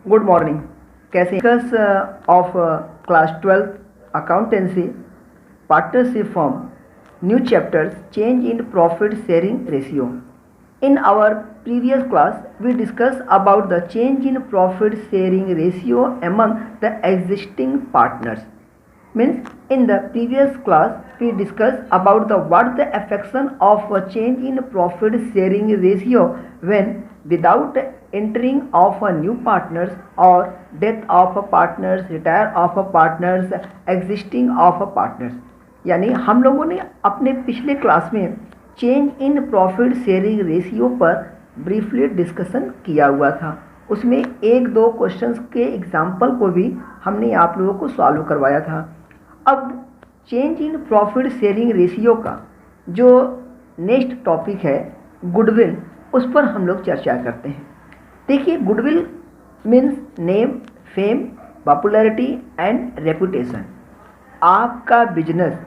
Good morning. कैसे of class 12 accountancy partnership form new chapters change in profit sharing ratio. In our previous class, we discussed about the change in profit sharing ratio among the existing partners. Means in the previous class, we discussed about what the affection of a change in profit sharing ratio when without entering of a new partners or death of a partners, retire of a partners, existing of a partners. यानी हम लोगों ने अपने पिछले class में change in profit sharing ratio पर briefly discussion किया हुआ था। उसमें एक दो क्वेश्चंस के एग्जाम्पल को भी हमने आप लोगों को सॉल्व करवाया था। अब change in profit sharing ratio का जो नेक्स्ट टॉपिक है गुडविल, उस पर हम लोग चर्चा करते हैं। देखिए, goodwill means name, fame, popularity and reputation. आपका बिजनेस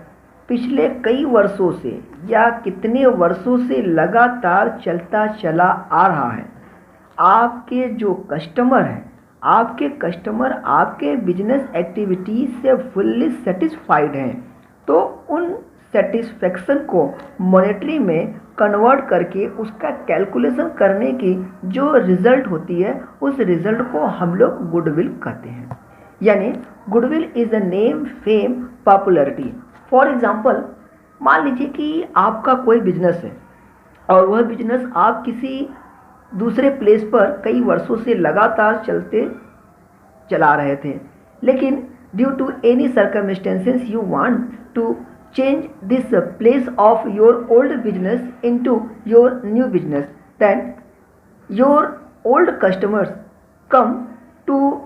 पिछले कई वर्षों से या कितने वर्षों से लगातार चलता चला आ रहा है। आपके जो कस्टमर हैं, आपके कस्टमर आपके बिजनेस एक्टिविटीज से फुल्ली सेटिस्फाइड हैं, तो उन सेटिस्फेक्शन को मॉनेटरी में कन्वर्ट करके उसका कैलकुलेशन करने की जो रिजल्ट होती है, उस रिजल्ट को हम लोग गुडविल कहते हैं। यानी goodwill is a name, fame, popularity. For example, मान लीजिए कि आपका कोई बिजनेस है और वह बिजनेस आप किसी दूसरे प्लेस पर कई वर्षों से लगातार चला रहे थे, लेकिन due to any circumstances you want to change this place of your old business into your new business, then your old customers come to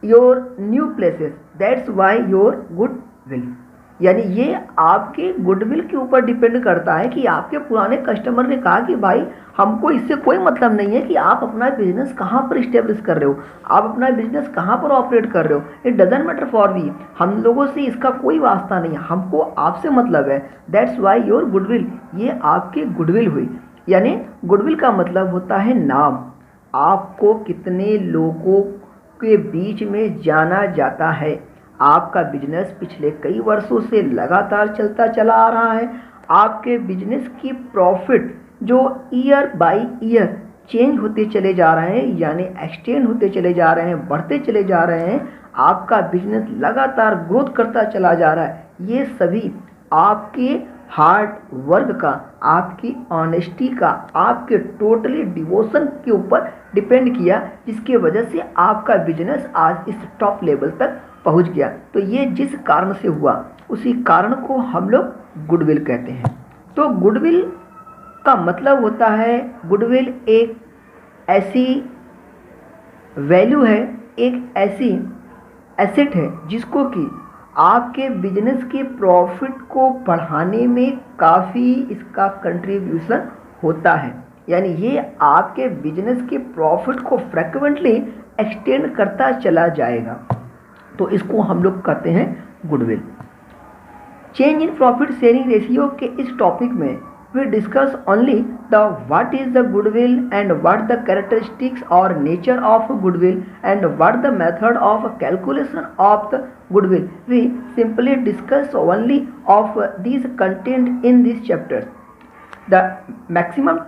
your new places, that's why your goodwill. यानी ये आपके goodwill के ऊपर depend करता है कि आपके पुराने कस्टमर ने कहा कि भाई हमको इससे कोई मतलब नहीं है कि आप अपना बिजनेस कहाँ पर इस्टेब्लिश कर रहे हो, आप अपना बिजनेस कहाँ पर ऑपरेट कर रहे हो, it doesn't matter for we, हम लोगों से इसका कोई वास्ता नहीं है, हमको आपसे मतलब है, दैट्स वाई योर गुडविल। ये आपके गुडविल हुई। यानी गुडविल का मतलब होता है नाम, आपको कितने लोगों के बीच में जाना जाता है। आपका बिजनेस पिछले कई वर्षों से लगातार चलता चला आ रहा है। आपके बिजनेस की प्रॉफिट जो ईयर बाय ईयर चेंज होते चले जा रहे हैं, यानी एक्सटेंड होते चले जा रहे हैं, बढ़ते चले जा रहे हैं। आपका बिजनेस लगातार ग्रोथ करता चला जा रहा है। ये सभी आपके हार्ड वर्क का, आपकी ऑनेस्टी का, आपके टोटली डिवोशन के ऊपर डिपेंड किया, जिसकी वजह से आपका बिजनेस आज इस टॉप लेवल तक पहुंच गया। तो ये जिस कारण से हुआ, उसी कारण को हम लोग गुडविल कहते हैं। तो गुडविल का मतलब होता है, गुडविल एक ऐसी वैल्यू है, एक ऐसी एसेट है जिसको कि आपके बिजनेस के प्रॉफिट को बढ़ाने में काफ़ी इसका कंट्रीब्यूशन होता है। यानी ये आपके बिजनेस के प्रॉफिट को फ्रिक्वेंटली एक्सटेंड करता चला जाएगा, तो इसको हम लोग कहते हैं goodwill. Change in profit sharing ratio के इस टॉपिक में we discuss only the what is the goodwill and what the characteristics or nature of goodwill and what the method of calculation of the goodwill. We simply discuss only of these content in this chapter. The maximum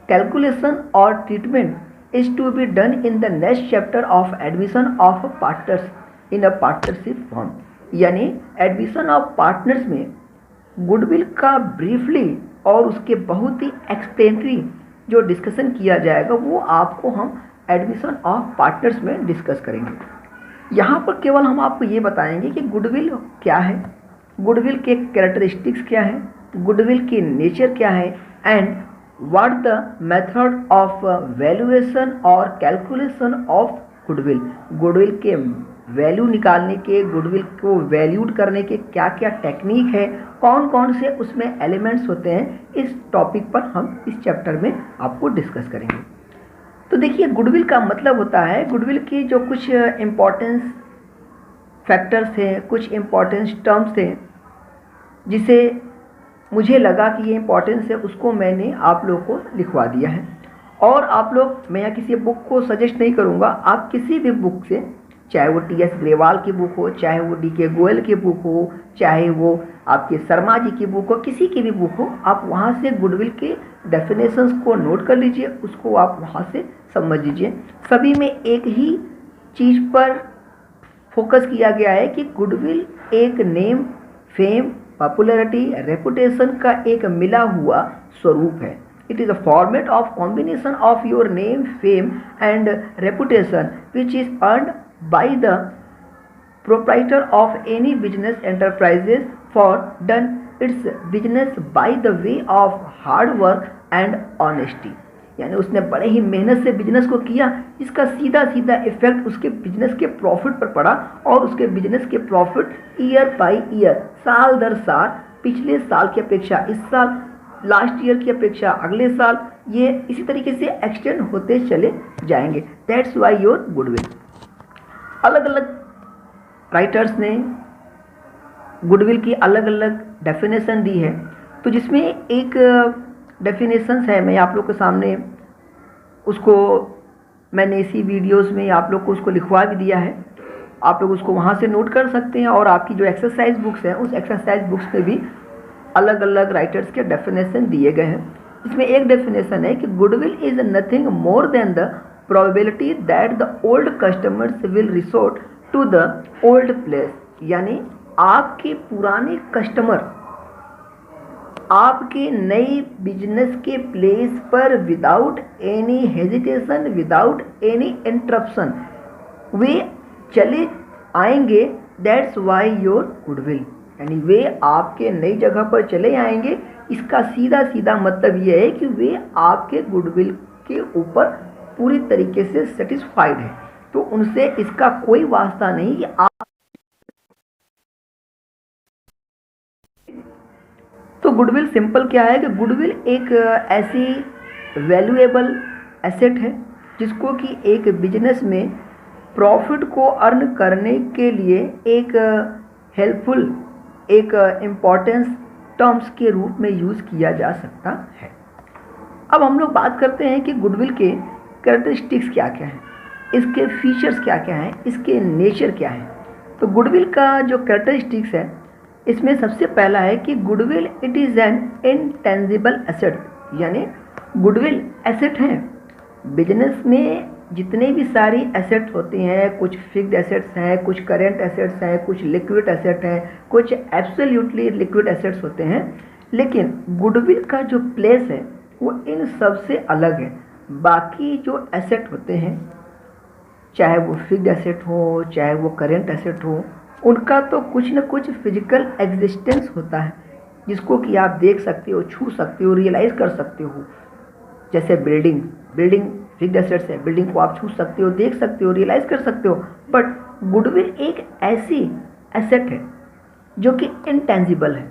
calculation or treatment is to be done in the next chapter of admission of partners in a partnership firm. यानी admission of partners में goodwill का briefly और उसके बहुत ही एक्सप्लेनरी जो discussion किया जाएगा, वो आपको हम एडमिशन ऑफ पार्टनर्स में डिस्कस करेंगे। यहाँ पर केवल हम आपको ये बताएंगे कि गुडविल क्या है, गुडविल के कैरेक्टरिस्टिक्स क्या है, गुडविल की नेचर क्या है, and what the method of valuation और कैलकुलेशन ऑफ गुडविल। गुडविल के वैल्यू निकालने के, गुडविल को वैल्यूड करने के क्या क्या टेक्निक है, कौन कौन से उसमें एलिमेंट्स होते हैं, इस टॉपिक पर हम इस चैप्टर में आपको डिस्कस करेंगे। तो देखिए, गुडविल का मतलब होता है, गुडविल की जो कुछ इम्पोर्टेंस फैक्टर्स हैं, कुछ इम्पोर्टेंस टर्म्स हैं, जिसे मुझे लगा कि ये इम्पोर्टेंस है, उसको मैंने आप लोगों को लिखवा दिया है। और आप लोग, मैं यहाँ किसी बुक को सजेस्ट नहीं करूँगा, आप किसी भी बुक से, चाहे वो टी एस ग्रेवाल की बुक हो, चाहे वो डी के गोयल की बुक हो, चाहे वो आपके शर्मा जी की बुक हो, किसी की भी बुक हो, आप वहाँ से गुडविल के डेफिनेशंस को नोट कर लीजिए, उसको आप वहाँ से समझ लीजिए। सभी में एक ही चीज़ पर फोकस किया गया है कि गुडविल एक नेम, फेम, पॉपुलैरिटी, रेपुटेशन का एक मिला हुआ स्वरूप है। It is a format of combination of your name, fame and reputation which is earned by the proprietor of any business enterprises for done its business by the way of hard work and honesty। यानी उसने बड़े ही मेहनत से business को किया, इसका सीधा सीधा इफेक्ट उसके बिजनेस के प्रॉफिट पर पड़ा, और उसके बिजनेस के प्रॉफिट ईयर बाय ईयर, साल दर साल, पिछले साल की अपेक्षा इस साल, लास्ट ईयर की अपेक्षा अगले साल, ये इसी तरीके से एक्सटेंड होते चले जाएंगे। That's why your goodwill. अलग अलग राइटर्स ने गुडविल की अलग अलग डेफिनेशन दी है, तो जिसमें एक डेफिनेशंस है, मैं आप लोग के सामने उसको मैंने इसी वीडियोस में आप लोग को उसको लिखवा भी दिया है, आप लोग उसको वहाँ से नोट कर सकते हैं। और आपकी जो एक्सरसाइज बुक्स हैं, उस एक्सरसाइज बुक्स में भी अलग अलग राइटर्स के डेफिनेशन दिए गए हैं। इसमें एक डेफिनेशन है कि goodwill is nothing more than the probability that the old customers will resort to the old place. यानी आपके पुराने कस्टमर आपके नई बिजनेस के प्लेस पर without any hesitation, without any interruption वे चले आएंगे। That's why your goodwill. यानी वे आपके नई जगह पर चले आएंगे, इसका सीधा सीधा मतलब यह है कि वे आपके गुडविल के ऊपर पूरी तरीके से सेटिस्फाइड है, तो उनसे इसका कोई वास्ता नहीं कि आप। तो गुडविल सिंपल क्या है कि गुडविल एक ऐसी वैल्यूएबल एसेट है जिसको कि एक बिजनेस में प्रॉफिट को अर्न करने के लिए एक हेल्पफुल, एक इम्पॉर्टेंस टर्म्स के रूप में यूज़ किया जा सकता है। अब हम लोग बात करते हैं कि गुडविल के कैरेक्टरिस्टिक्स क्या क्या हैं, इसके फीचर्स क्या क्या हैं, इसके नेचर क्या है। तो गुडविल का जो कैरेक्टरिस्टिक्स है, इसमें सबसे पहला है कि goodwill it is an intangible asset. यानी गुडविल एसेट है। बिजनेस में जितने भी सारी एसेट होती हैं, कुछ फिक्स्ड एसेट्स हैं, कुछ करेंट एसेट्स हैं, कुछ लिक्विड एसेट हैं, कुछ एब्सोल्युटली लिक्विड एसेट्स होते हैं, लेकिन गुडविल का जो प्लेस है वो इन सब से अलग है। बाकी जो एसेट होते हैं, चाहे वो फिक्स्ड एसेट हो, चाहे वो करेंट एसेट हो, उनका तो कुछ न कुछ फिजिकल एग्जिस्टेंस होता है जिसको कि आप देख सकते हो, छू सकते हो, रियलाइज़ कर सकते हो। जैसे बिल्डिंग फिक्स्ड एसेट्स है, बिल्डिंग को आप छू सकते हो, देख सकते हो, रियलाइज़ कर सकते हो। बट गुडविल एक ऐसी एसेट है जो कि इनटेंजिबल है।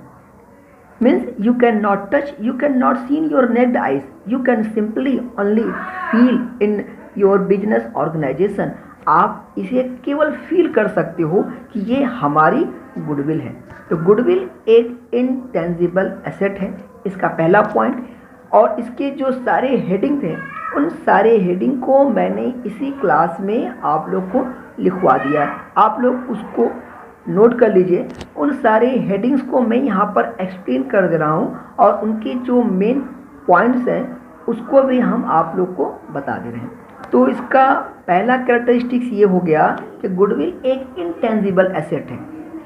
Means you can not touch, you can not see in your naked eyes, you can simply only feel in your business organisation. आप इसे केवल फील कर सकते हो कि ये हमारी गुडविल है। तो गुडविल एक इनटेंजिबल एसेट है, इसका पहला पॉइंट। और इसके जो सारे हेडिंग थे, उन सारे हेडिंग को मैंने इसी क्लास में आप लोग को लिखवा दिया है, आप लोग उसको नोट कर लीजिए। उन सारे हेडिंग्स को मैं यहाँ पर एक्सप्लेन कर दे रहा हूँ, और उनके जो मेन पॉइंट्स हैं उसको भी हम आप लोग को बता दे रहे हैं। तो इसका पहला कैरेक्टरिस्टिक्स ये हो गया कि गुडविल एक इनटेंजिबल एसेट है।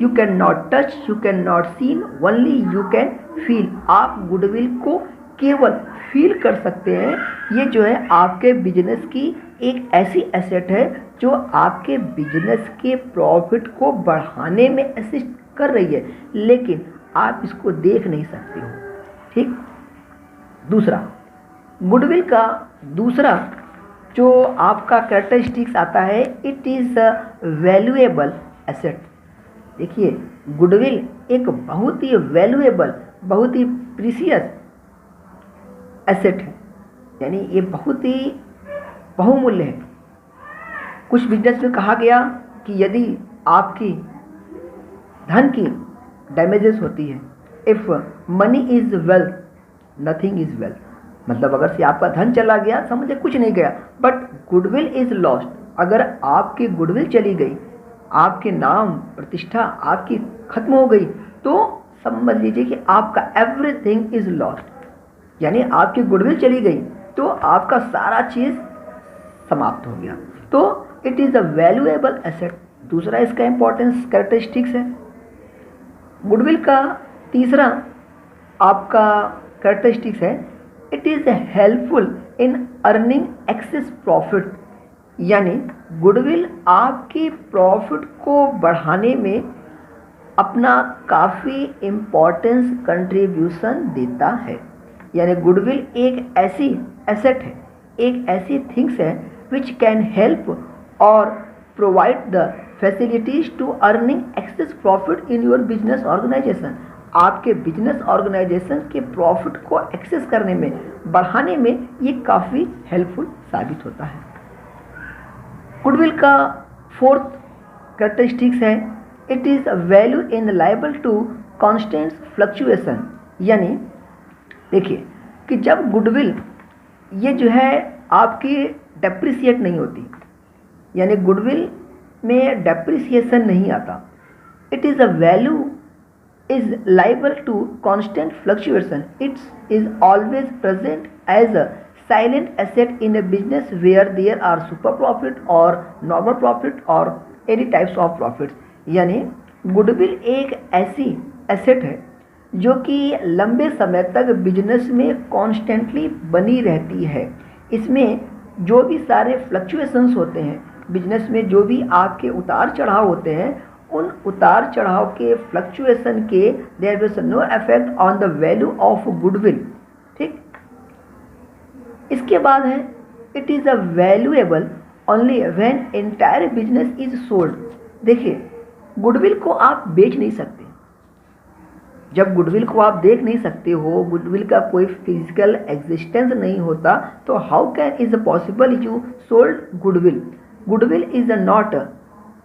You can not touch, you can not seen, only you can feel. आप गुडविल को केवल फील कर सकते हैं। ये जो है आपके बिजनेस की एक ऐसी एसेट है जो आपके बिजनेस के प्रॉफिट को बढ़ाने में असिस्ट कर रही है, लेकिन आप इसको देख नहीं सकते हो। ठीक। दूसरा, गुडविल का दूसरा जो आपका कैरेक्टरिस्टिक्स आता है, it is a valuable asset. देखिए, गुडविल एक बहुत ही वैल्यूएबल, बहुत ही प्रीशियस एसेट है, यानी ये बहुत ही बहुमूल्य है। कुछ बिजनेस में कहा गया कि यदि आपकी धन की डैमेजेस होती है, if money is wealth nothing is wealth. मतलब अगर से आपका धन चला गया, समझे कुछ नहीं गया, बट गुडविल इज लॉस्ट। अगर आपकी गुडविल चली गई, आपके नाम प्रतिष्ठा आपकी खत्म हो गई, तो समझ लीजिए कि आपका एवरीथिंग इज लॉस्ट। यानी आपकी गुडविल चली गई तो आपका सारा चीज़ समाप्त हो गया। तो it is a valuable asset. दूसरा इसका इंपॉर्टेंस कैरेक्टरिस्टिक्स है। गुडविल का तीसरा आपका कैरेक्टरिस्टिक्स है, it is helpful in earning excess profit. यानी गुडविल आपकी प्रॉफिट को बढ़ाने में अपना काफ़ी इम्पोर्टेंस कंट्रीब्यूशन देता है। यानी गुडविल एक ऐसी एसेट है, एक ऐसी थिंग्स है विच कैन हेल्प और provide the facilities to earning excess profit in your business organisation. आपके बिजनेस ऑर्गेनाइजेशन के प्रॉफिट को एक्सेस करने में, बढ़ाने में ये काफ़ी हेल्पफुल साबित होता है। गुडविल का फोर्थ कैरेक्टरिस्टिक्स है, it is value in liable to constant fluctuation. यानी देखिए कि जब गुडविल ये जो है आपकी डेप्रिसिएट नहीं होती, यानी गुडविल में डेप्रिसिएशन नहीं आता, it is a value is liable to constant fluctuation. It is always present as a silent asset in a business where there are super profit or normal profit or any types of profits. यानी goodwill एक ऐसी asset है जो कि लंबे समय तक business में कॉन्स्टेंटली बनी रहती है। इसमें जो भी सारे फ्लक्चुएशंस होते हैं बिजनेस में, जो भी आपके उतार चढ़ाव होते हैं, उन उतार चढ़ाव के फ्लक्चुएशन के there is no effect on the value of goodwill. ठीक, इसके बाद है it is a valuable only when entire business is sold. देखिए गुडविल को आप बेच नहीं सकते। जब गुडविल को आप देख नहीं सकते हो, गुडविल का कोई फिजिकल एग्जिस्टेंस नहीं होता, तो how can is possible you sold goodwill. Goodwill is not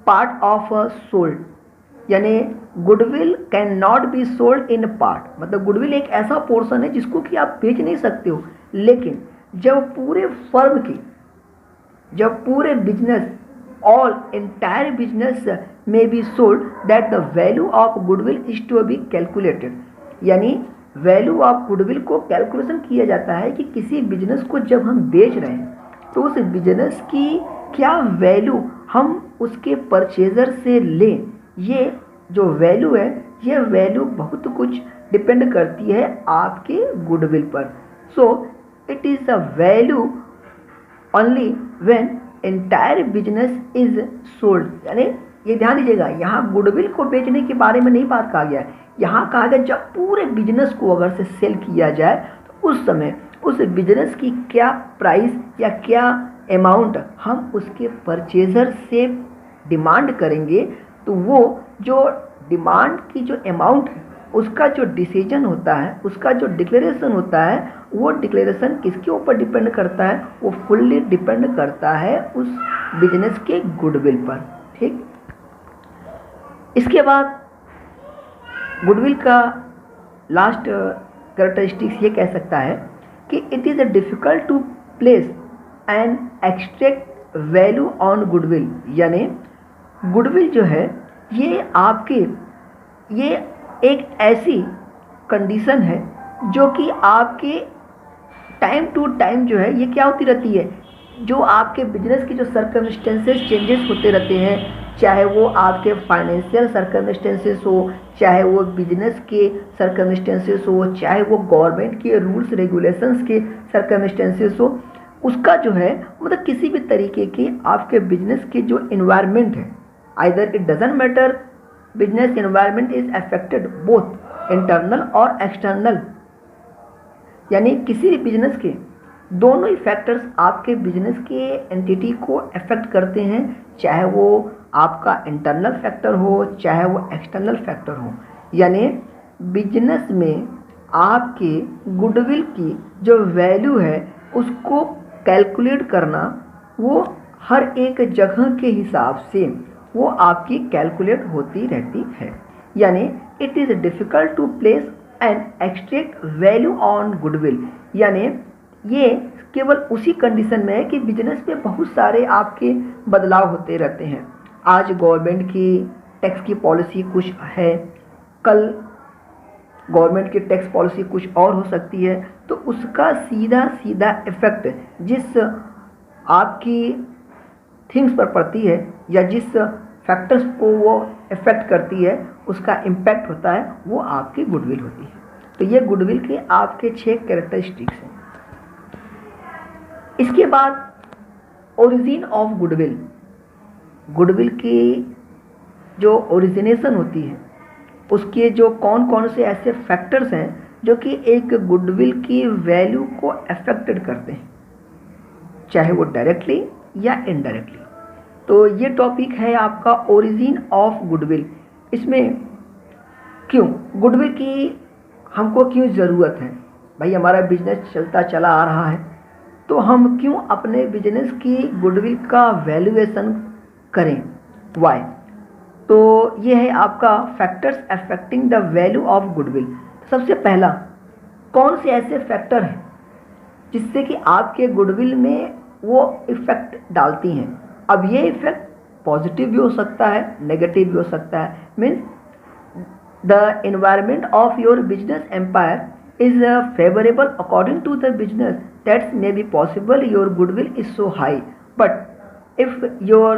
part of sold. यानी goodwill can not be sold in part, मतलब गुडविल एक ऐसा पोर्शन है जिसको कि आप बेच नहीं सकते हो। लेकिन जब पूरे फर्म की, जब पूरे बिजनेस, ऑल एंटायर बिजनेस में be sold, that the value of goodwill is to be calculated. यानी वैल्यू ऑफ गुडविल को कैलकुलेशन किया जाता है कि किसी बिजनेस को जब हम बेच रहे हैं तो उस बिजनेस की क्या वैल्यू हम उसके परचेजर से लें। ये जो वैल्यू है, ये वैल्यू बहुत कुछ डिपेंड करती है आपके गुडविल पर। So it is a value only when entire business is sold. यानी ये ध्यान दीजिएगा, यहाँ गुडविल को बेचने के बारे में नहीं बात कहा गया है। यहाँ कहा गया जब पूरे बिजनेस को अगर से सेल किया जाए तो उस समय उस बिजनेस की क्या प्राइस या क्या अमाउंट हम उसके परचेजर से डिमांड करेंगे, तो वो जो डिमांड की जो अमाउंट है उसका जो डिसीजन होता है, उसका जो डिक्लेरेशन होता है, वो डिक्लेरेशन किसके ऊपर डिपेंड करता है, वो फुल्ली डिपेंड करता है उस बिजनेस के गुडविल पर। ठीक, इसके बाद गुडविल का लास्ट कैरेक्टरिस्टिक्स ये कह सकता है कि it is difficult to place and extract value on goodwill. यानी गुडविल जो है ये आपके, ये एक ऐसी कंडीशन है जो कि आपके टाइम टू टाइम जो है ये क्या होती रहती है, जो आपके बिजनेस की जो सर्कमस्टेंसेस चेंजेस होते रहते हैं, चाहे वो आपके फाइनेंशियल सर्कमस्टेंसेस हो, चाहे वो बिजनेस के सर्कमस्टेंसेस हो, चाहे वो गवर्नमेंट के रूल्स रेगुलेशंस के सर्कमस्टेंसेस हो, उसका जो है मतलब किसी भी तरीके के आपके बिजनेस के जो इन्वायरमेंट है, either it doesn't matter, business environment is affected both internal और एक्सटर्नल। यानी किसी भी बिजनेस के दोनों ही फैक्टर्स आपके बिजनेस के एंटिटी को अफेक्ट करते हैं, चाहे वो आपका इंटरनल फैक्टर हो, चाहे वो एक्सटर्नल फैक्टर हो। यानी बिजनेस में आपके गुडविल की जो वैल्यू है उसको कैलकुलेट करना, वो हर एक जगह के हिसाब से वो आपकी कैलकुलेट होती रहती है। यानी it is difficult to place and extract value on goodwill. यानी ये केवल उसी कंडीशन में है कि बिजनेस में बहुत सारे आपके बदलाव होते रहते हैं। आज गवर्नमेंट की टैक्स की पॉलिसी कुछ है, कल गवर्नमेंट की टैक्स पॉलिसी कुछ और हो सकती है, तो उसका सीधा सीधा इफेक्ट जिस आपकी थिंग्स पर पड़ती है या जिस फैक्टर्स को वो इफेक्ट करती है, उसका इम्पैक्ट होता है, वो आपकी गुडविल होती है। तो ये गुडविल के आपके 6 कैरेक्टरिस्टिक्स हैं। इसके बाद ओरिजिन ऑफ गुडविल, गुडविल की जो ओरिजिनेशन होती है उसके जो कौन कौन से ऐसे फैक्टर्स हैं जो कि एक गुडविल की वैल्यू को अफेक्टेड करते हैं, चाहे वो डायरेक्टली या इनडायरेक्टली। तो ये टॉपिक है आपका ओरिजिन ऑफ गुडविल। इसमें क्यों गुडविल की हमको क्यों ज़रूरत है, भाई हमारा बिजनेस चलता चला आ रहा है तो हम क्यों अपने बिजनेस की गुडविल का वैल्यूएशन करें, वाई। तो ये है आपका factors affecting the value of goodwill. सबसे पहला, कौन से ऐसे फैक्टर हैं जिससे कि आपके गुडविल में वो इफ़ेक्ट डालती हैं। अब ये इफ़ेक्ट पॉजिटिव भी हो सकता है, नेगेटिव भी हो सकता है। Means the environment of your business empire is favorable according to the business, that may be possible your goodwill is so high, but if your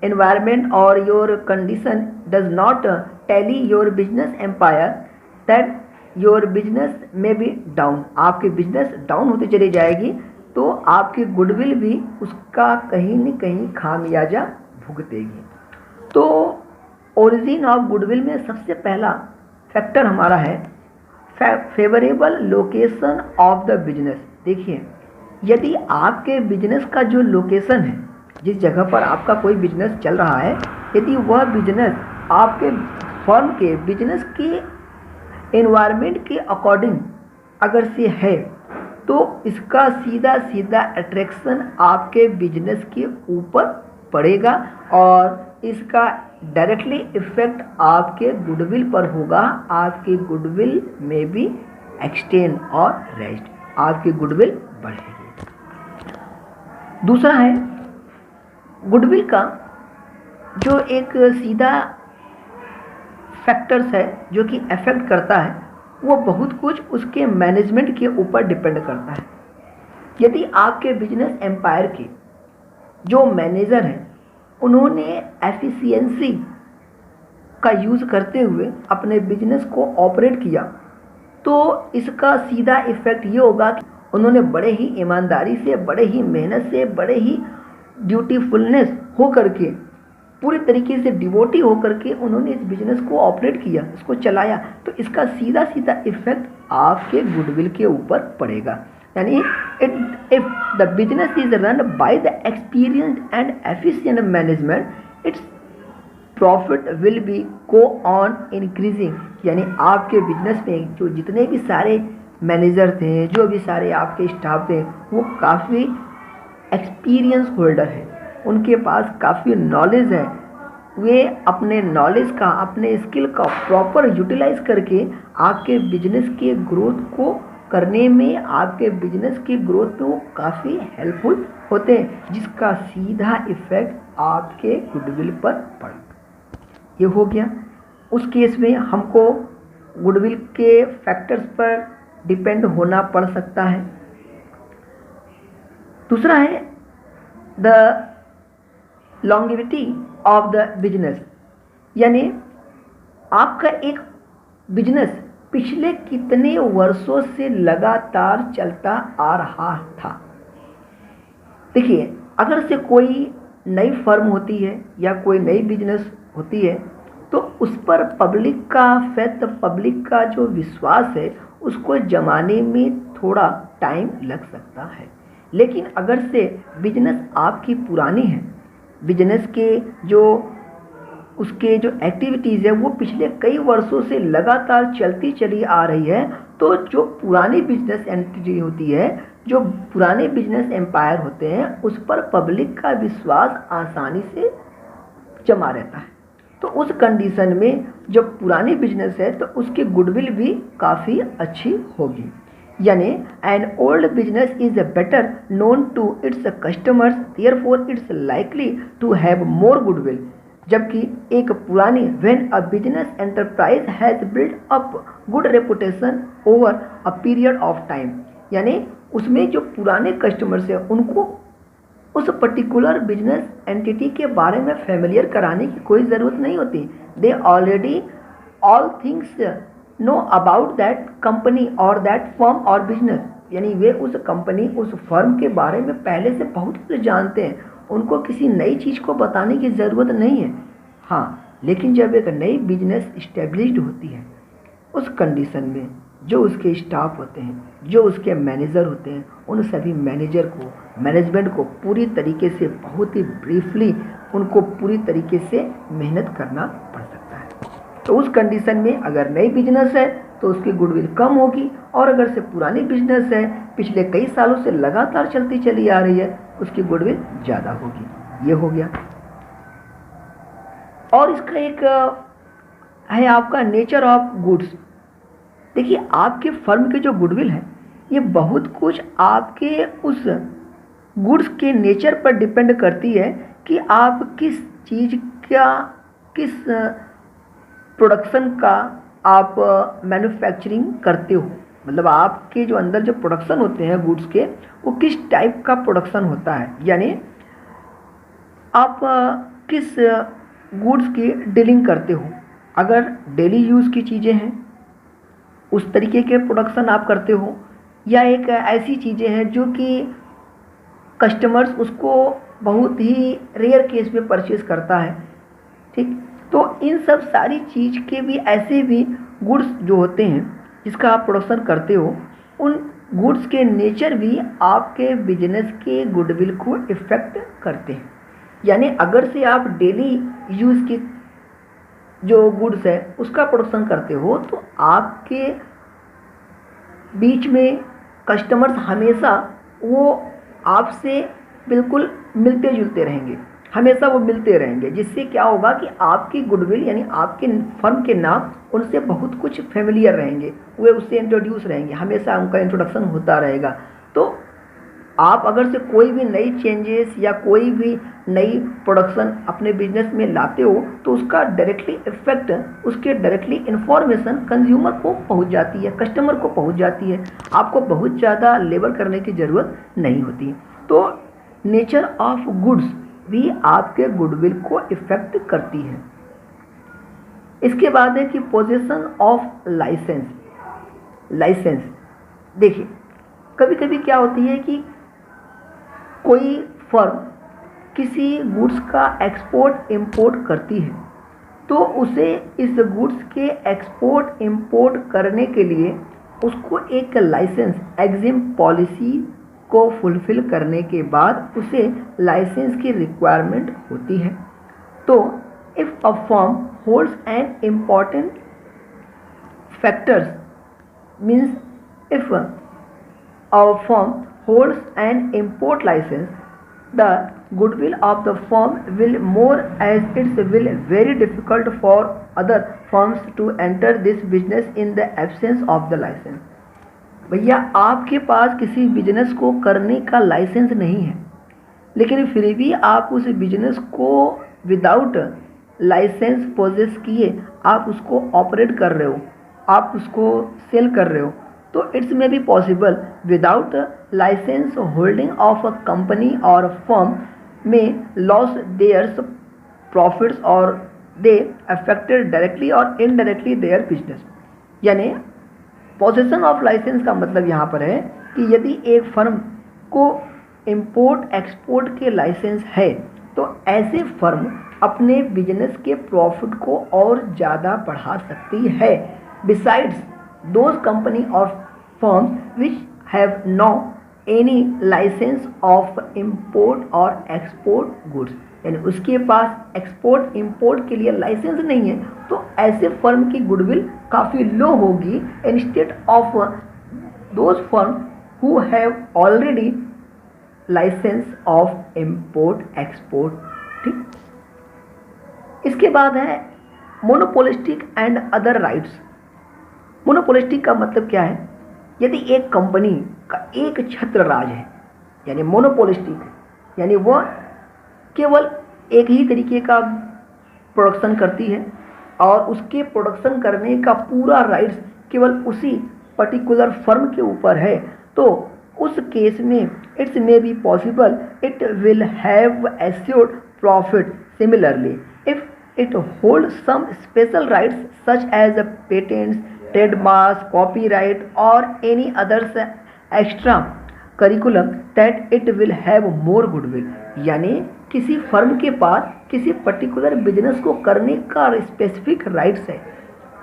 environment or your condition does not tally your business empire, that your business may be down, आपके business down होती चली जाएगी तो आपकी goodwill भी उसका कहीं न कहीं खामियाजा भुगतेगी। तो ओरिजिन ऑफ गुडविल में सबसे पहला फैक्टर हमारा है favourable location of the business. देखिए, यदि आपके बिजनेस का जो लोकेशन है, जिस जगह पर आपका कोई बिजनेस चल रहा है, यदि वह बिजनेस आपके फर्म के बिजनेस के एनवायरनमेंट के अकॉर्डिंग अगर से है तो इसका सीधा सीधा अट्रैक्शन आपके बिजनेस के ऊपर पड़ेगा और इसका डायरेक्टली इफेक्ट आपके गुडविल पर होगा। आपके गुडविल में भी एक्सटेंड और रेस्ट, आपकी गुडविल बढ़ेगी। दूसरा है गुडविल का जो एक सीधा फैक्टर्स है जो कि अफेक्ट करता है, वो बहुत कुछ उसके मैनेजमेंट के ऊपर डिपेंड करता है। यदि आपके बिजनेस एम्पायर के जो मैनेजर हैं उन्होंने एफिशिएंसी का यूज़ करते हुए अपने बिजनेस को ऑपरेट किया तो इसका सीधा इफ़ेक्ट ये होगा कि उन्होंने बड़े ही ईमानदारी से, बड़े ही मेहनत से, बड़े ही ड्यूटीफुलनेस हो करके, पूरी तरीके से डिवोटी हो करके उन्होंने इस बिजनेस को ऑपरेट किया, इसको चलाया, तो इसका सीधा सीधा इफ़ेक्ट आपके गुडविल के ऊपर पड़ेगा। यानी if the business is run by the experienced and efficient management, its profit will be go on increasing। यानी आपके बिजनेस में जो जितने भी सारे मैनेजर थे, जो भी सारे आपके स्टाफ थे, वो काफ़ी एक्सपीरियंस होल्डर हैं, उनके पास काफ़ी नॉलेज है, वे अपने नॉलेज का, अपने स्किल का प्रॉपर यूटिलाइज करके आपके बिजनेस के ग्रोथ को करने में, आपके बिजनेस की ग्रोथ में वो काफ़ी हेल्पफुल होते हैं, जिसका सीधा इफ़ेक्ट आपके गुडविल पर पड़ा। ये हो गया। उस केस में हमको गुडविल के फैक्टर्स पर डिपेंड होना पड़ सकता है। दूसरा है the longevity of the business, यानी आपका एक बिजनेस पिछले कितने वर्षों से लगातार चलता आ रहा था। देखिए, अगर से कोई नई फर्म होती है या कोई नई बिजनेस होती है तो उस पर पब्लिक का फेथ, पब्लिक का जो विश्वास है उसको जमाने में थोड़ा टाइम लग सकता है। लेकिन अगर से बिजनेस आपकी पुरानी है, बिजनेस के जो उसके जो एक्टिविटीज़ है वो पिछले कई वर्षों से लगातार चलती चली आ रही है, तो जो पुरानी बिजनेस एंटिटी होती है, जो पुराने बिजनेस एम्पायर होते हैं, उस पर पब्लिक का विश्वास आसानी से जमा रहता है। तो उस कंडीशन में जो पुरानी बिजनेस है तो उसकी गुडविल भी काफ़ी अच्छी होगी। यानी an old business is better known to its customers, therefore it's likely to have more goodwill. जबकि एक पुरानी when a business enterprise has build up good reputation over a period of time, यानी उसमें जो पुराने कस्टमर्स हैं उनको उस पर्टिकुलर बिजनेस एंटिटी के बारे में फेमिलियर कराने की कोई ज़रूरत नहीं होती। They already all things know about that company और दैट फर्म और बिजनेस, यानी वे उस कंपनी उस फर्म के बारे में पहले से बहुत कुछ जानते हैं, उनको किसी नई चीज़ को बताने की ज़रूरत नहीं है। हाँ, लेकिन जब एक नई बिजनेस इस्टेब्लिश्ड होती है उस कंडीशन में जो उसके स्टाफ होते हैं, जो उसके मैनेजर होते हैं, उन सभी मैनेजर को, मैनेजमेंट को पूरी तरीके से, बहुत ही ब्रीफली उनको पूरी तरीके से मेहनत करना पड़ सकता है। तो उस कंडीशन में अगर नई बिजनेस है तो उसकी गुडविल कम होगी, और अगर से पुरानी बिजनेस है, पिछले कई सालों से लगातार चलती चली आ रही है, उसकी गुडविल ज़्यादा होगी। ये हो गया। और इसका एक है आपका नेचर ऑफ गुड्स। देखिए, आपके फर्म के जो गुडविल है ये बहुत कुछ आपके उस गुड्स के नेचर पर डिपेंड करती है कि आप किस चीज़ का, किस प्रोडक्शन का आप मैन्युफैक्चरिंग करते हो। मतलब आपके जो अंदर जो प्रोडक्शन होते हैं गुड्स के, वो किस टाइप का प्रोडक्शन होता है, यानी आप किस गुड्स की डीलिंग करते हो। अगर डेली यूज़ की चीज़ें हैं उस तरीके के प्रोडक्शन आप करते हो, या एक ऐसी चीज़ें हैं जो कि कस्टमर्स उसको बहुत ही रेयर केस में परचेज करता है, ठीक। तो इन सब सारी चीज़ के भी ऐसे भी गुड्स जो होते हैं जिसका आप प्रोडक्शन करते हो, उन गुड्स के नेचर भी आपके बिजनेस के गुडविल को इफ़ेक्ट करते हैं। यानी अगर से आप डेली यूज़ की जो गुड्स है उसका प्रोडक्शन करते हो तो आपके बीच में कस्टमर्स हमेशा वो आपसे बिल्कुल मिलते जुलते रहेंगे, हमेशा वो मिलते रहेंगे, जिससे क्या होगा कि आपकी गुडविल यानी आपके फर्म के नाम उनसे बहुत कुछ फेमिलियर रहेंगे, वे उससे इंट्रोड्यूस रहेंगे, हमेशा उनका इंट्रोडक्शन होता रहेगा। तो आप अगर से कोई भी नई चेंजेस या कोई भी नई प्रोडक्शन अपने बिजनेस में लाते हो तो उसका डायरेक्टली इफेक्ट, उसके डायरेक्टली इन्फॉर्मेशन कंज्यूमर को पहुंच जाती है, कस्टमर को पहुंच जाती है, आपको बहुत ज़्यादा लेबर करने की ज़रूरत नहीं होती। तो नेचर ऑफ गुड्स भी आपके गुडविल को इफेक्ट करती है। इसके बाद है कि पोजीशन ऑफ लाइसेंस। लाइसेंस देखिए, कभी कभी क्या होती है कि कोई फर्म किसी गुड्स का एक्सपोर्ट इंपोर्ट करती है, तो उसे इस गुड्स के एक्सपोर्ट इंपोर्ट करने के लिए उसको एक लाइसेंस एग्जिम पॉलिसी को फुलफिल करने के बाद उसे लाइसेंस की रिक्वायरमेंट होती है। तो if a firm holds an important factors, means if a firm holds an import license, the goodwill of the firm will more, as it will very difficult for other firms to enter this business in the absence of the license। भैया, आपके पास किसी business को करने का licence नहीं है, लेकिन फिर भी आप उस बिजनेस को विदाउट लाइसेंस पोजेस किए आप उसको ऑपरेट कर रहे हो, आप उसको सेल कर रहे हो, तो it's may be possible without licence holding of a company और फर्म में लॉस देयर्स प्रॉफिट्स और दे अफेक्टेड डायरेक्टली और इनडायरेक्टली देयर बिजनेस। यानी पोजीशन ऑफ लाइसेंस का मतलब यहाँ पर है कि यदि एक फर्म को इंपोर्ट एक्सपोर्ट के लाइसेंस है तो ऐसे फर्म अपने बिजनेस के प्रॉफिट को और ज़्यादा बढ़ा सकती है, besides those company or firms which have no any license of import or export goods, यानी उसके पास एक्सपोर्ट इंपोर्ट के लिए लाइसेंस नहीं है, तो ऐसे फर्म की गुडविल काफ़ी लो होगी instead of those firm who have already licence of import export. ठीक, इसके बाद है monopolistic and other rights. Monopolistic का मतलब क्या है, यदि एक कंपनी का एक छत्र राज है, यानी मोनोपोलिस्टिक है, यानी वह केवल एक ही तरीके का प्रोडक्शन करती है और उसके प्रोडक्शन करने का पूरा राइट्स केवल उसी पर्टिकुलर फर्म के ऊपर है, तो उस केस में it's may be possible it will have assured profit. Similarly if it holds some special rights such as patents, trademarks, copyright or any others extra curriculum that it will have more goodwill। यानी किसी firm के पास किसी particular business को करने का specific rights है,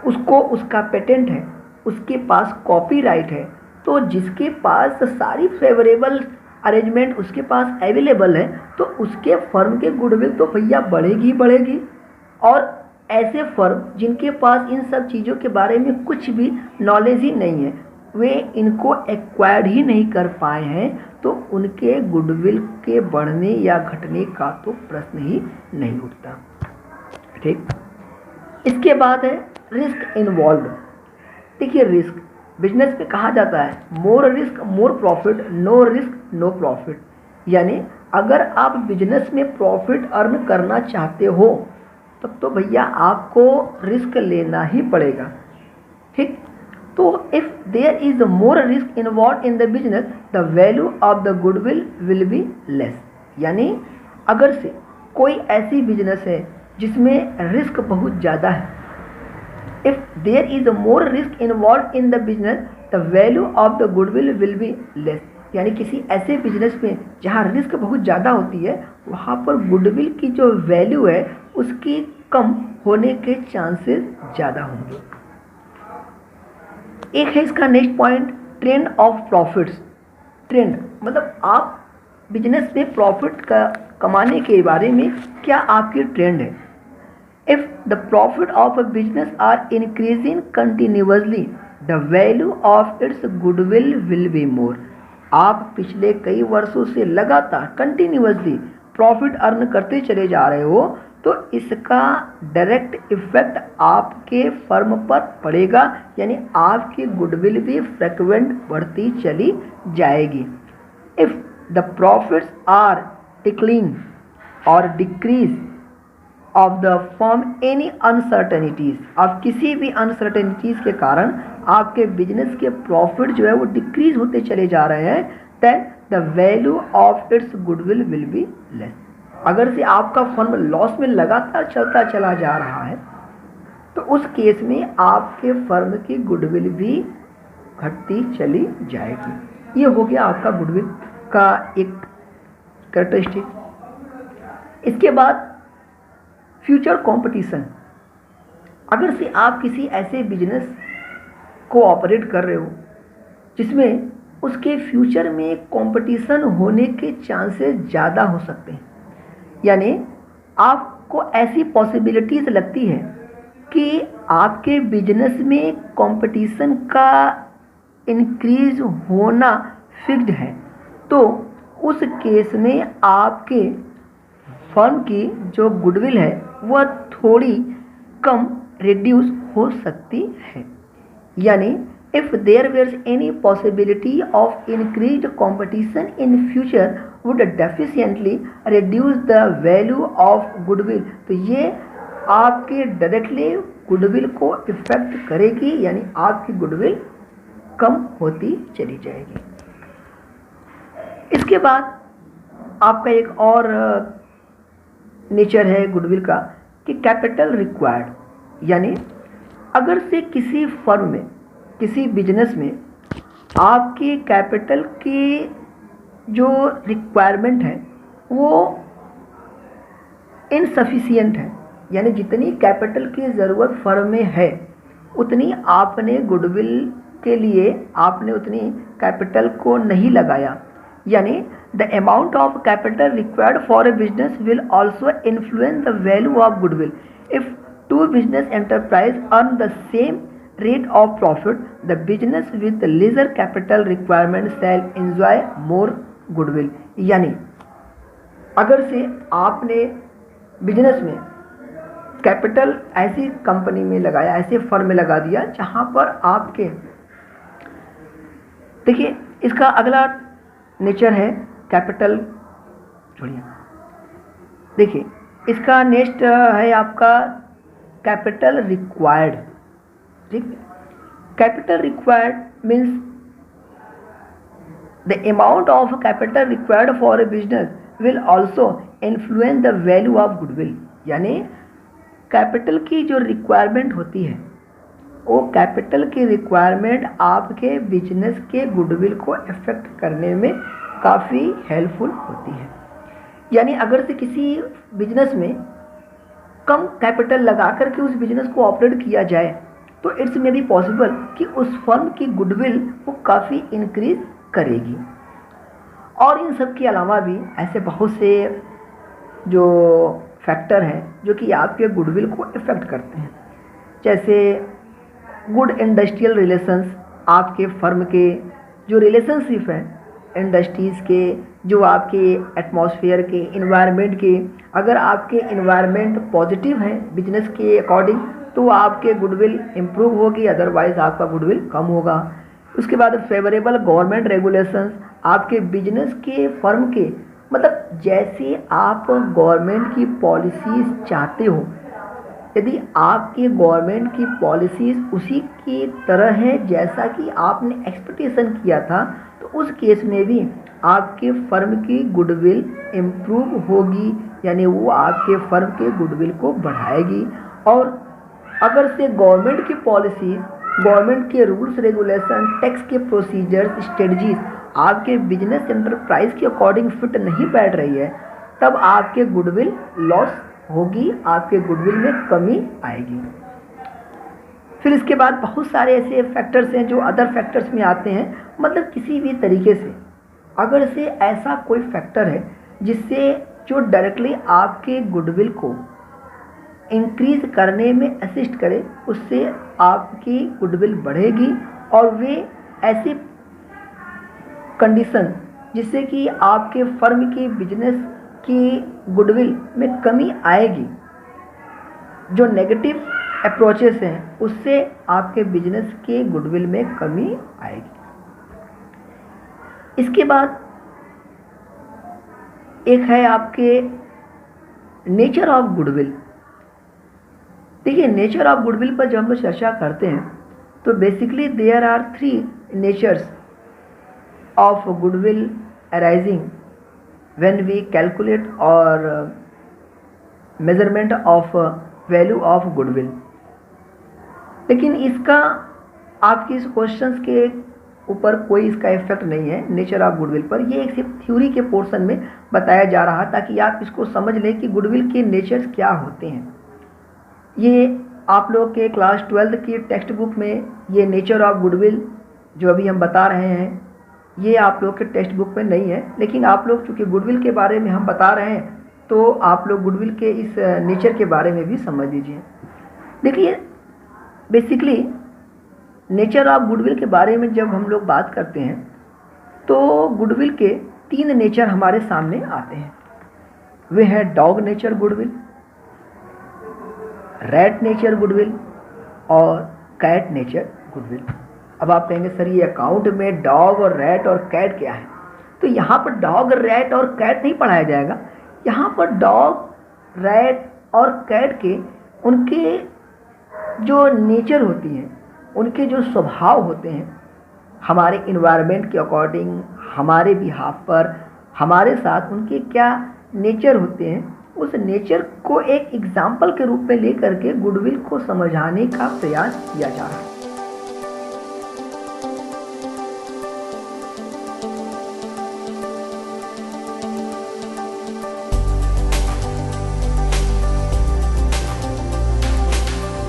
उसको उसका पेटेंट है, उसके पास कॉपीराइट है, तो जिसके पास सारी फेवरेबल अरेंजमेंट उसके पास अवेलेबल है, तो उसके फर्म के गुडविल तो भैया बढ़ेगी ही बढ़ेगी। और ऐसे फर्म जिनके पास इन सब चीज़ों के बारे में कुछ भी नॉलेज ही नहीं है, वे इनको एक्वायर्ड ही नहीं कर पाए हैं, तो उनके गुडविल के बढ़ने या घटने का तो प्रश्न ही नहीं उठता। ठीक, इसके बाद है रिस्क इन्वॉल्व। देखिए, रिस्क बिजनेस में कहा जाता है more risk more profit, no risk no profit. यानी अगर आप बिजनेस में प्रॉफिट अर्न करना चाहते हो तब तो भैया आपको रिस्क लेना ही पड़ेगा। ठीक, तो if there is more risk involve in the business the value of the goodwill will be less. यानी अगर से कोई ऐसी बिजनेस है जिसमें रिस्क बहुत ज़्यादा है, if there is more risk involve in the business the value of the goodwill will be less. यानी किसी ऐसे बिजनेस में जहाँ रिस्क बहुत ज़्यादा होती है, वहाँ पर गुडविल की जो वैल्यू है उसकी कम होने के चांसेस ज़्यादा होंगे। एक है इसका next point, trend of profits. Trend मतलब आप बिजनेस में प्रॉफिट का कमाने के बारे में क्या आपकी ट्रेंड है। If the profit of a business are increasing continuously the value of its goodwill will be more. आप पिछले कई वर्षों से लगातार कंटिन्यूसली प्रॉफिट अर्न करते चले जा रहे हो, तो इसका डायरेक्ट इफेक्ट आपके फर्म पर पड़ेगा, यानी आपकी गुडविल भी फ्रिक्वेंट बढ़ती चली जाएगी। If the profits are decline और decrease of the firm any uncertainties, अब किसी भी अनसर्टेनिटीज़ के कारण आपके बिजनेस के प्रॉफिट जो है वो डिक्रीज होते चले जा रहे हैं, then the value of its goodwill will be less. अगर से आपका फर्म लॉस में लगातार चलता चला जा रहा है, तो उस केस में आपके फर्म की गुडविल भी घटती चली जाएगी। ये हो गया आपका गुडविल का एक कैरेक्टरिस्टिक। इसके बाद फ्यूचर कंपटीशन। अगर से आप किसी ऐसे बिजनेस को ऑपरेट कर रहे हो जिसमें उसके फ्यूचर में कंपटीशन होने के चांसेस ज़्यादा हो सकते हैं, यानी आपको ऐसी पॉसिबिलिटीज़ लगती है कि आपके बिजनेस में कंपटीशन का इंक्रीज होना फिक्स्ड है, तो उस केस में आपके फर्म की जो गुडविल है वह थोड़ी कम रिड्यूस हो सकती है। यानी if there was any possibility of increased competition in future would deficiently reduce the value of goodwill, तो ये आपके डायरेक्टली गुडविल को इफेक्ट करेगी, यानी आपकी गुडविल कम होती चली जाएगी। इसके बाद आपका एक और नेचर है गुडविल का कि कैपिटल रिक्वायर्ड। यानी अगर से किसी फर्म में किसी बिजनेस में आपके कैपिटल की जो रिक्वायरमेंट है वो इनसफिशिएंट है, यानी जितनी कैपिटल की ज़रूरत फर्म में है उतनी आपने गुडविल के लिए आपने उतनी कैपिटल को नहीं लगाया, यानी the amount of capital required for a business will also influence the value of goodwill. If two business enterprise earn the same rate of profit, the business with lesser capital requirement shall enjoy more goodwill। यानी अगर से आपने business में capital ऐसी company में लगाया, ऐसे firm में लगा दिया जहां पर आपके देखिए इसका अगला नेचर है कैपिटल, छोड़िए, देखिए इसका नेक्स्ट है आपका कैपिटल रिक्वायर्ड। ठीक, capital required means the amount of capital required for a business will also influence the value of goodwill. यानी कैपिटल की जो रिक्वायरमेंट होती है वो कैपिटल की रिक्वायरमेंट आपके बिजनेस के गुडविल को इफेक्ट करने में काफ़ी हेल्पफुल होती है। यानी अगर से किसी बिजनेस में कम कैपिटल लगा करके उस बिजनेस को ऑपरेट किया जाए तो इट्स में भी पॉसिबल कि उस फर्म की गुडविल वो काफ़ी इंक्रीज करेगी। और इन सब के अलावा भी ऐसे बहुत से जो फैक्टर हैं जो कि आपके गुडविल को इफ़ेक्ट करते हैं, जैसे गुड इंडस्ट्रियल रिलेशंस, आपके फर्म के जो रिलेशनशिप हैं इंडस्ट्रीज़ के, जो आपके एटमॉस्फेयर के, इन्वायरमेंट के, अगर आपके इन्वायरमेंट पॉजिटिव है बिजनेस के अकॉर्डिंग तो आपके गुडविल इम्प्रूव होगी, अदरवाइज आपका गुडविल कम होगा। उसके बाद फेवरेबल गवर्नमेंट रेगुलेशंस, आपके बिजनेस के फर्म के मतलब जैसे आप गवर्नमेंट की पॉलिसीज़ चाहते हो, यदि आपकी गवर्नमेंट की पॉलिसीज़ उसी की तरह है जैसा कि आपने एक्सपेक्टेशन किया था तो उस केस में भी आपके फर्म की गुडविल इम्प्रूव होगी, यानी वो आपके फर्म के गुडविल को बढ़ाएगी। और अगर से गवर्नमेंट की पॉलिसी, गवर्नमेंट के रूल्स रेगुलेशन, टैक्स के प्रोसीजर्स, स्ट्रेटजीज आपके बिजनेस एंटरप्राइज के अकॉर्डिंग फिट नहीं बैठ रही है तब आपके गुडविल लॉस होगी, आपके गुडविल में कमी आएगी। फिर इसके बाद बहुत सारे ऐसे फैक्टर्स हैं जो अदर फैक्टर्स में आते हैं, मतलब किसी भी तरीके से अगर से ऐसा कोई फैक्टर है जिससे जो डायरेक्टली आपके गुडविल को इंक्रीज करने में असिस्ट करे, उससे आपकी गुडविल बढ़ेगी। और वे ऐसी कंडीशन जिससे कि आपके फर्म की बिजनेस की गुडविल में कमी आएगी, जो नेगेटिव अप्रोचेस हैं उससे आपके बिजनेस के गुडविल में कमी आएगी। इसके बाद एक है आपके नेचर ऑफ गुडविल। देखिए नेचर ऑफ गुडविल पर जब हम लोग चर्चा करते हैं तो basically there are 3 natures of goodwill arising when we calculate और measurement of value of goodwill. लेकिन इसका आपके इस क्वेश्चंस के ऊपर कोई इसका इफेक्ट नहीं है नेचर ऑफ गुडविल पर। ये एक सिर्फ थ्योरी के पोर्शन में बताया जा रहा ताकि आप इसको समझ लें कि गुडविल के नेचर्स क्या होते हैं। ये आप लोग के क्लास 12 की टेक्स्ट बुक में ये नेचर ऑफ गुडविल जो अभी हम बता रहे हैं ये आप लोग के टेक्स्ट बुक में नहीं है, लेकिन आप लोग चूँकि गुडविल के बारे में हम बता रहे हैं तो आप लोग गुडविल के इस नेचर के बारे में भी समझ लीजिए। देखिए बेसिकली नेचर ऑफ गुडविल के बारे में जब हम लोग बात करते हैं तो गुडविल के 3 नेचर हमारे सामने आते हैं। वे हैं dog nature goodwill, rat nature goodwill और कैट नेचर गुडविल। अब आप कहेंगे सर ये अकाउंट में डॉग और रैट और कैट क्या है? तो यहाँ पर डॉग, रैट और कैट नहीं पढ़ाया जाएगा। यहाँ पर डॉग, रैट और कैट के उनके जो नेचर होती हैं, उनके जो स्वभाव होते हैं, हमारे इन्वायरमेंट के अकॉर्डिंग, हमारे बिहाफ पर, हमारे साथ उनके क्या नेचर होते हैं, उस नेचर को एक एग्जाम्पल के रूप में लेकर के गुडविल को समझाने का प्रयास किया जा रहा है।